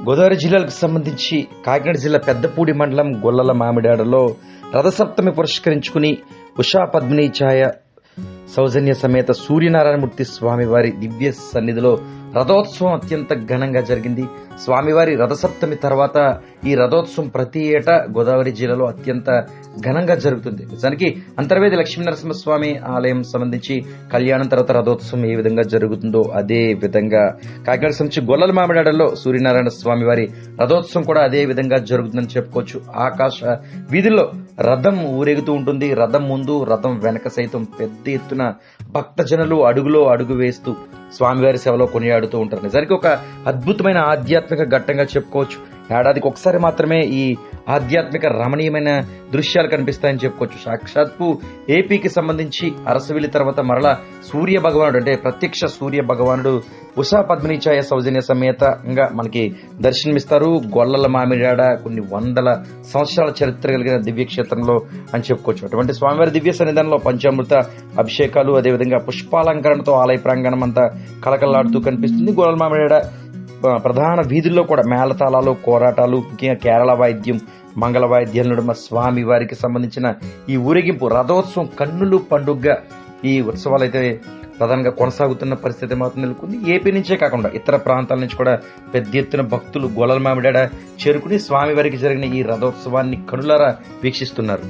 గోదావరి జిల్లాలకు సంబంధించి కాకినాడ జిల్లా పెద్దపూడి మండలం గొల్లల మామిడాడలో రథసప్తమి పురస్కరించుకుని ఉషా పద్మిని ఛాయ సౌజన్య సమేత సూర్యనారాయణమూర్తి స్వామివారి దివ్య సన్నిధిలో రథోత్సవం అత్యంత ఘనంగా జరిగింది. స్వామివారి రథసప్తమి తర్వాత ఈ రథోత్సవం ప్రతి ఏటా గోదావరి జిల్లాలో అత్యంత ఘనంగా జరుగుతుంది. నిజానికి అంతర్వేది లక్ష్మీనరసింహస్వామి ఆలయం సంబంధించి కళ్యాణం తర్వాత రథోత్సవం ఏ విధంగా జరుగుతుందో అదే విధంగా కాకినాడ సంబంధించి గొల్లల మామిడాడలో సూర్యనారాయణ స్వామి వారి రథోత్సవం కూడా అదే విధంగా జరుగుతుందని చెప్పుకోవచ్చు. ఆకాశ వీధుల్లో రథం ఊరేగుతూ ఉంటుంది. రథం ముందు రథం వెనక సైతం పెద్ద ఎత్తున భక్తజనులు అడుగులో అడుగు వేస్తూ స్వామివారి సేవలో కొనియాడుతూ ఉంటారు. నిజానికి ఒక అద్భుతమైన ఆధ్యాత్మిక ఘట్టంగా చెప్పుకోవచ్చు. ఏడాదికి ఒకసారి మాత్రమే ఈ ఆధ్యాత్మిక రమణీయమైన దృశ్యాలు కనిపిస్తాయని చెప్పుకోవచ్చు. సాక్షాత్తు ఏపీకి సంబంధించి అరసవిల్లి తర్వాత మరలా సూర్య భగవానుడు అంటే ప్రత్యక్ష సూర్య భగవానుడు ఉషా పద్మిని ఛాయ సౌజన్య సమేతంగా మనకి దర్శనమిస్తారు. గొల్లల మామిడాడ కొన్ని వందల సంవత్సరాల చరిత్ర కలిగిన దివ్యక్షేత్రంలో అని చెప్పుకోవచ్చు. అటువంటి స్వామివారి దివ్య సన్నిధానంలో పంచామృత అభిషేకాలు, అదేవిధంగా పుష్పాలంకరణతో ఆలయ ప్రాంగణం అంతా కళకళలాడుతూ కనిపిస్తుంది. గొల్లల మామిడాడ ప్రధాన వీధుల్లో కూడా మేళతాళాలు, కోరాటాలు, ముఖ్యంగా కేరళ వాయిద్యం, మంగళ వాయిద్యాల నడుమ స్వామి వారికి సంబంధించిన ఈ ఊరేగింపు రథోత్సవం కన్నులు పండుగగా ఈ ఉత్సవాలు అయితే ప్రధానంగా కొనసాగుతున్న పరిస్థితి మాత్రం నెలకొంది. ఏపీ నుంచే కాకుండా ఇతర ప్రాంతాల నుంచి కూడా పెద్ద ఎత్తున భక్తులు గొల్లల మామిడాడ చేరుకుని స్వామివారికి జరిగిన ఈ రథోత్సవాన్ని కనులారా వీక్షిస్తున్నారు.